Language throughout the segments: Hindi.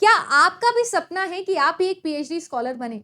क्या आपका भी सपना है कि आप भी एक पीएचडी स्कॉलर बने?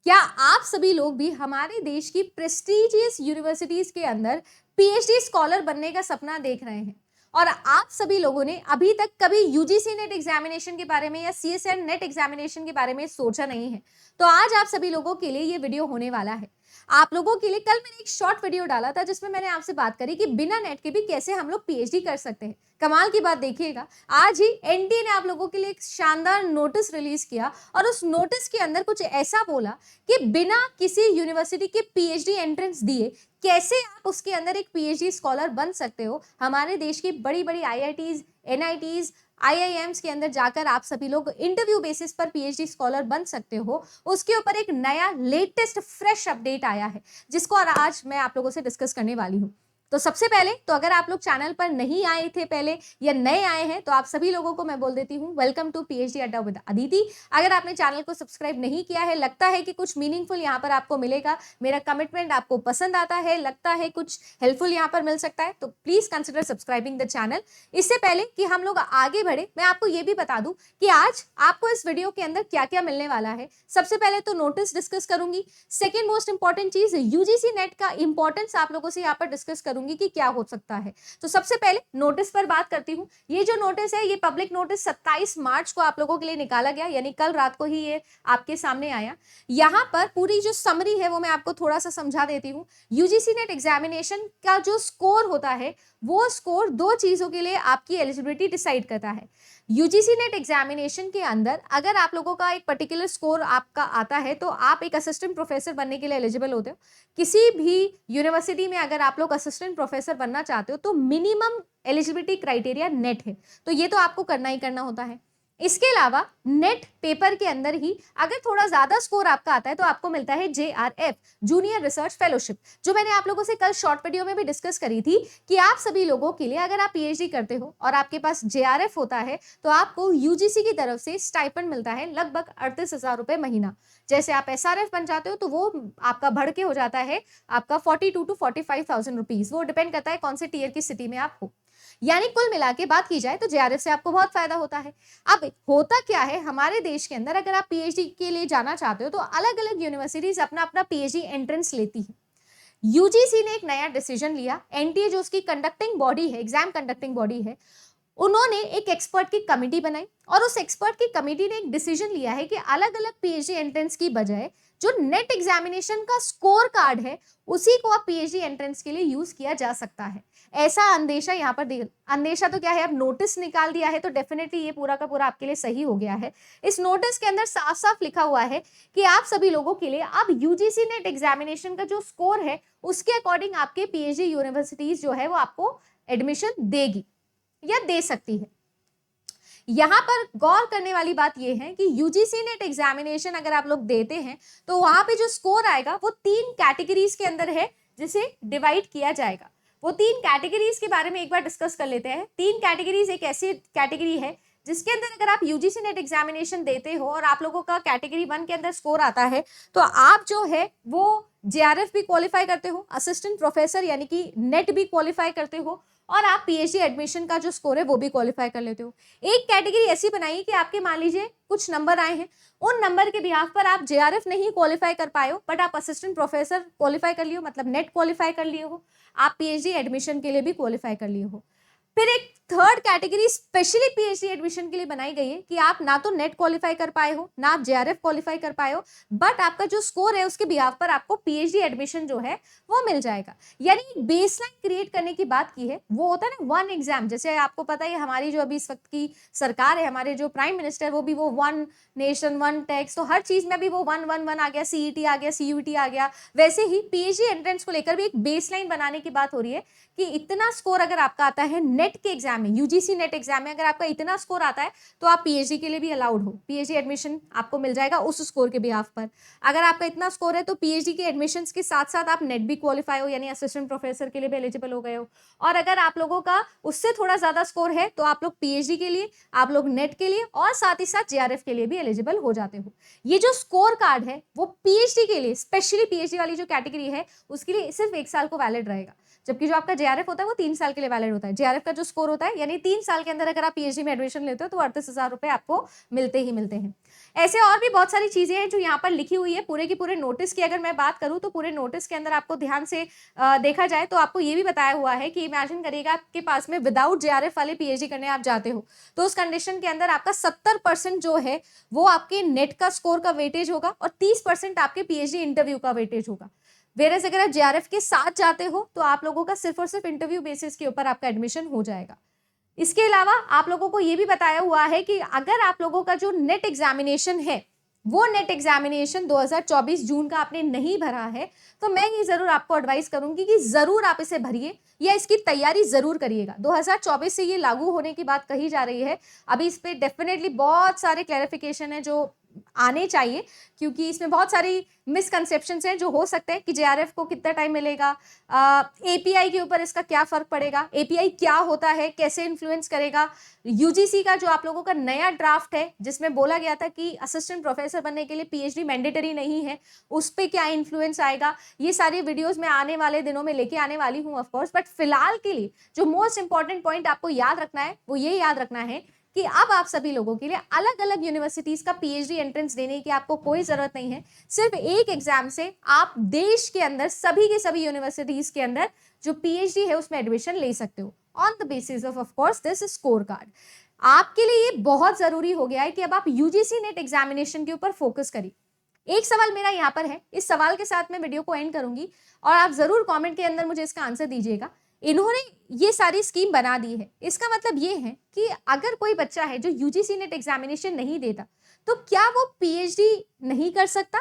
क्या आप सभी लोग भी हमारे देश की प्रेस्टीजियस यूनिवर्सिटीज के अंदर पीएचडी स्कॉलर बनने का सपना देख रहे हैं? और आप सभी लोगों ने अभी तक कभी यूजीसी नेट एग्जामिनेशन के बारे में या सीएसएन नेट एग्जामिनेशन के बारे में सोचा नहीं है, तो आज आप सभी लोगों के लिए ये वीडियो होने वाला है। आप लोगों के लिए कल मैंने एक शॉर्ट वीडियो डाला था जिसमें मैंने आपसे बात करी कि बिना नेट के भी कैसे हम लोग पीएचडी कर सकते हैं। कमाल की बात देखिएगा, आज ही एनटीए ने आप लोगों के लिए एक शानदार नोटिस रिलीज किया और उस नोटिस के अंदर कुछ ऐसा बोला कि बिना किसी यूनिवर्सिटी के पीएचडी एंट्रेंस दिए कैसे आप उसके अंदर एक पीएचडी स्कॉलर बन सकते हो। हमारे देश की बड़ी बड़ी आईआईटीज, एनआईटीज, आईआईएम्स के अंदर जाकर आप सभी लोग इंटरव्यू बेसिस पर पीएचडी स्कॉलर बन सकते हो। उसके ऊपर एक नया लेटेस्ट फ्रेश अपडेट आया है जिसको आज मैं आप लोगों से डिस्कस करने वाली हूँ। तो सबसे पहले तो अगर आप लोग चैनल पर नहीं आए थे पहले या नए आए हैं तो आप सभी लोगों को मैं बोल देती हूँ वेलकम टू पीएचडी अड्डा विद अदिति। अगर आपने चैनल को सब्सक्राइब नहीं किया है, लगता है कि कुछ मीनिंगफुल यहाँ पर आपको मिलेगा, मेरा कमिटमेंट आपको पसंद आता है, लगता है कुछ हेल्पफुल यहाँ पर मिल सकता है, तो please consider subscribing the channel. इससे पहले कि हम लोग आगे बढ़े मैं आपको ये भी बता दूं कि आज आपको इस वीडियो के अंदर क्या क्या मिलने वाला है। सबसे पहले तो नोटिस डिस्कस करूंगी। सेकेंड मोस्ट इंपॉर्टेंट चीज यूजीसी नेट का इंपॉर्टेंस आप लोगों से यहाँ पर डिस्कस करूंगी कि क्या हो सकता है। तो सबसे पहले नोटिस पर बात करती हूँ। ये जो नोटिस है ये पब्लिक नोटिस 27 मार्च को आप लोगों के लिए निकाला गया, यानी कल रात को ही ये आपके सामने आया। यहाँ पर पूरी जो समरी है वो मैं आपको थोड़ा सा समझा देती हूँ। यूजीसी नेट एग्जामिनेशन का जो स्कोर होता है वो स्कोर दो चीजों के लिए आपकी एलिजिबिलिटी डिसाइड करता है। यूजीसी नेट एग्जामिनेशन के अंदर अगर आप लोगों का एक पर्टिकुलर स्कोर आपका आता है तो आप एक असिस्टेंट प्रोफेसर बनने के लिए एलिजिबल होते हो। किसी भी यूनिवर्सिटी में अगर आप लोग असिस्टेंट प्रोफेसर बनना चाहते हो तो मिनिमम एलिजिबिलिटी क्राइटेरिया नेट है, तो ये तो आपको करना ही करना होता है। इसके अलावा नेट पेपर के अंदर ही अगर थोड़ा ज्यादा स्कोर आपका आता है तो आपको मिलता है जेआरएफ, जूनियर रिसर्च फेलोशिप, जो मैंने आप लोगों से कल शॉर्ट वीडियो में भी डिस्कस करी थी कि आप सभी लोगों के लिए अगर आप पीएचडी करते हो और आपके पास जेआरएफ होता है तो आपको यूजीसी की तरफ से स्टाइपेंड मिलता है लगभग 38,000 रुपए महीना। जैसे आप एसआरएफ बन जाते हो तो वो आपका बढ़ के हो जाता है आपका 42 to 45,000 रुपीज, वो डिपेंड करता है कौन से टीयर की सिटी में आप हो। यानी कुल मिला के बात की जाए तो जेआरएफ से आपको बहुत फायदा होता है। अब होता क्या है हमारे देश के अंदर, अगर आप पीएचडी के लिए जाना चाहते हो तो अलग अलग यूनिवर्सिटीज अपना अपना पीएचडी एंट्रेंस लेती है। यूजीसी ने एक नया डिसीजन लिया, एनटीए जो उसकी कंडक्टिंग बॉडी है, एग्जाम कंडक्टिंग बॉडी है, उन्होंने एक एक्सपर्ट की कमेटी बनाई और उस एक्सपर्ट की कमेटी ने एक डिसीजन लिया है कि अलग अलग पीएचडी एंट्रेंस की बजाय जो नेट एग्जामिनेशन का स्कोर कार्ड है उसी को अब पीएचडी एंट्रेंस के लिए यूज किया जा सकता है। ऐसा अंदेशा यहाँ पर अंदेशा तो क्या है, अब नोटिस निकाल दिया है तो डेफिनेटली ये पूरा का पूरा आपके लिए सही हो गया है। इस नोटिस के अंदर साफ साफ लिखा हुआ है कि आप सभी लोगों के लिए अब यूजीसी नेट एग्जामिनेशन का जो स्कोर है उसके अकॉर्डिंग आपके पीएचडी यूनिवर्सिटीज जो है वो आपको एडमिशन देगी या दे सकती है। यहां पर गौर करने वाली बात यह है कि यूजीसी नेट एग्जामिनेशन अगर आप लोग देते हैं तो वहां पे जो स्कोर आएगा वो 3 कैटेगरीज के अंदर है जिसे डिवाइड किया जाएगा। वो 3 कैटेगरीज के बारे में एक बार डिस्कस कर लेते हैं। 3 कैटेगरीज एक ऐसी कैटेगरी है जिसके अंदर अगर आप यूजीसी नेट एग्जामिनेशन देते हो और आप लोगों का कैटेगरी 1 के अंदर स्कोर आता है तो आप जो है वो जेआरएफ भी क्वालिफाई करते हो, असिस्टेंट प्रोफेसर यानी कि नेट भी क्वालिफाई करते हो और आप पीएचडी एडमिशन का जो स्कोर है वो भी क्वालिफाई कर लेते हो। एक कैटेगरी ऐसी बनाई कि आपके मान लीजिए कुछ नंबर आए हैं, उन नंबर के बिहाफ पर आप जेआरएफ नहीं क्वालिफाई कर पाए हो बट आप असिस्टेंट प्रोफेसर क्वालिफाई कर लियो, मतलब नेट क्वालिफाई कर लिए हो, आप पीएचडी एडमिशन के लिए भी क्वालिफाई कर लिए हो। फिर एक third category specially PhD admission के लिए बनाई गई है कि आप ना तो नेट क्वालिफाई कर पाए हो ना आप जेआरएफ क्वालिफाई कर पाए हो बट आपका जो स्कोर है उसके बिहाफ पर आपको पीएचडी एडमिशन जो है वो मिल जाएगा। यानी बेसलाइन क्रिएट करने की बात की है। वो होता है ना वन एग्जाम, जैसे आपको पता है हमारी जो अभी इस वक्त की सरकार है, हमारे जो प्राइम मिनिस्टर वो भी वो वन नेशन वन टैक्स, तो हर चीज में भी वो 1-1-1 आ गया, सीईटी आ गया, सीयूटी आ गया। वैसे ही पीएचडी एंट्रेंस को लेकर भी एक बेसलाइन बनाने की बात हो रही है कि इतना स्कोर अगर आपका आता है नेट के एग्जाम में, यूजीसी नेट एग्जाम में अगर आपका इतना स्कोर आता है तो आप पीएचडी के लिए भी अलाउड हो, पीएचडी एडमिशन आपको मिल जाएगा उस स्कोर के बिहाफ पर। अगर आपका इतना स्कोर है तो पीएचडी के एडमिशंस के साथ साथ आप नेट भी क्वालिफाई हो यानी असिस्टेंट प्रोफेसर के लिए भी एलिजिबल हो गए हो। और अगर आप लोगों का उससे थोड़ा ज्यादा स्कोर है तो आप लोग पीएचडी के लिए, आप लोग नेट के लिए और साथ ही साथ जेआरएफ के लिए भी एलिजिबल हो जाते हो। ये जो स्कोर कार्ड है वो पीएचडी के लिए, स्पेशली पीएचडी वाली जो कैटेगरी है उसके लिए सिर्फ 1 साल को वैलिड रहेगा। जबकि जो आपका जेआरएफ होता है वो 3 साल के लिए वैलिड होता है। जेआरएफ का जो स्कोर होता है यानी 3 साल के अंदर अगर आप पीएचडी में एडमिशन लेते हो तो 38,000 रुपए आपको मिलते ही मिलते हैं। ऐसे और भी बहुत सारी चीजें हैं जो यहाँ पर लिखी हुई है। पूरे की पूरे नोटिस की अगर मैं बात करूँ तो पूरे नोटिस के अंदर आपको ध्यान से देखा जाए तो आपको ये भी बताया हुआ है कि इमेजिन करिएगा आपके पास में विदाउट जेआरएफ वाले पीएचडी करने आप जाते हो, तो उस कंडीशन के अंदर आपका 70% जो है वो आपके नेट का स्कोर का वेटेज होगा और 30% आपके पीएचडी इंटरव्यू का वेटेज होगा। वेरएज अगर आप जेआरएफ के साथ जाते हो तो आप लोगों का सिर्फ और सिर्फ इंटरव्यू बेसिस के ऊपर आपका एडमिशन हो जाएगा। इसके अलावा आप लोगों को यह भी बताया हुआ है कि अगर आप लोगों का जो नेट एग्जामिनेशन है वो नेट एग्जामिनेशन 2024 जून का आपने नहीं भरा है तो मैं ये जरूर आपको एडवाइस करूंगी कि जरूर आप इसे भरिए या इसकी तैयारी जरूर करिएगा। 2024 से ये लागू होने की बात कही जा रही है। अभी इस पे डेफिनेटली बहुत सारे क्लैरिफिकेशन है जो आने चाहिए, क्योंकि इसमें बहुत सारी मिसकंसेप्शंस हैं जो हो सकते हैं कि जेआरएफ को कितना टाइम मिलेगा, एपीआई के ऊपर इसका क्या फर्क पड़ेगा, एपीआई क्या होता है, कैसे इन्फ्लुएंस करेगा, यूजीसी का जो आप लोगों का नया ड्राफ्ट है जिसमें बोला गया था कि असिस्टेंट प्रोफेसर बनने के लिए पीएचडी मैंडेटरी नहीं है, उस पर क्या इन्फ्लुएंस आएगा। ये सारी वीडियोस मैं आने वाले दिनों में लेके आने वाली हूँ ऑफकोर्स, बट फिलहाल के लिए जो मोस्ट इंपॉर्टेंट पॉइंट आपको याद रखना है वो ये याद रखना है कि अब आप सभी लोगों के लिए अलग अलग यूनिवर्सिटीज का पीएचडी एंट्रेंस देने की आपको कोई जरूरत नहीं है। सिर्फ एक एग्जाम से आप देश के अंदर सभी के सभी यूनिवर्सिटीज के अंदर जो पीएचडी है उसमें एडमिशन ले सकते हो on the basis of course this score card. आपके लिए ये बहुत जरूरी हो गया है कि अब आप यूजीसी नेट एग्जामिनेशन के ऊपर फोकस करिए। एक सवाल मेरा यहाँ पर है, इस सवाल के साथ मैं वीडियो को एंड करूंगी और आप जरूर कमेंट के अंदर मुझे इसका आंसर दीजिएगा। इन्होंने ये सारी स्कीम बना दी है, इसका मतलब ये है कि अगर कोई बच्चा है जो यूजीसी नेट एग्जामिनेशन नहीं देता तो क्या वो पीएचडी नहीं कर सकता?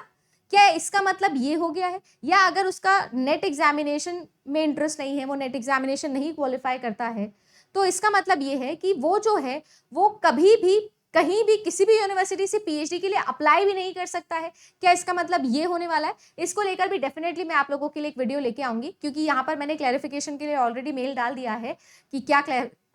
क्या इसका मतलब ये हो गया है? या अगर उसका नेट एग्जामिनेशन में इंटरेस्ट नहीं है, वो नेट एग्जामिनेशन नहीं क्वालिफाई करता है, तो इसका मतलब ये है कि वो जो है वो कभी भी कहीं भी किसी भी यूनिवर्सिटी से पीएचडी के लिए अप्लाई भी नहीं कर सकता है? क्या इसका मतलब ये होने वाला है? इसको लेकर भी डेफिनेटली मैं आप लोगों के लिए एक वीडियो लेके आऊंगी, क्योंकि यहाँ पर मैंने क्लैरिफिकेशन के लिए ऑलरेडी मेल डाल दिया है कि क्या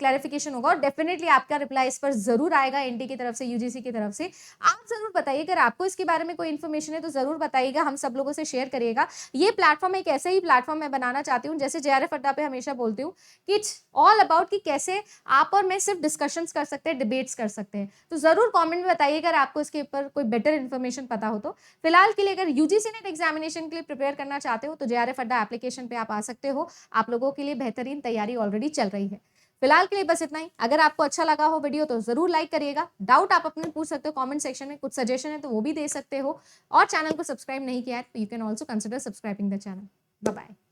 क्लैरिफिकेशन होगा और डेफिनेटली आपका रिप्लाई इस पर जरूर आएगा एनटी की तरफ से, यूजीसी की तरफ से। आप जरूर बताइए, अगर आपको इसके बारे में कोई इन्फॉर्मेशन है तो जरूर बताइएगा, हम सब लोगों से शेयर करिएगा। ये प्लेटफॉर्म एक ऐसे ही प्लेटफॉर्म मैं बनाना चाहती हूँ, जैसे जेआरएफ अड्डा पे हमेशा बोलती हूँ कि इट्स ऑल अबाउट कि कैसे आप और मैं सिर्फ डिस्कशंस कर सकते हैं, डिबेट्स कर सकते हैं। तो जरूर कॉमेंट में बताइए अगर आपको इसके ऊपर कोई बेटर इन्फॉर्मेशन पता हो तो। फिलहाल के लिए अगर यूजीसी नेट एग्जामिनेशन के लिए प्रिपेयर करना चाहते हो तो जेआरएफ अड्डा एप्लीकेशन पे आप आ सकते हो। आप लोगों के लिए बेहतरीन तैयारी ऑलरेडी चल रही है। फिलहाल के लिए बस इतना ही। अगर आपको अच्छा लगा हो वीडियो तो जरूर लाइक करिएगा। डाउट आप अपने पूछ सकते हो कमेंट सेक्शन में, कुछ सजेशन है तो वो भी दे सकते हो, और चैनल को सब्सक्राइब नहीं किया है तो you can also consider subscribing the channel. Bye bye.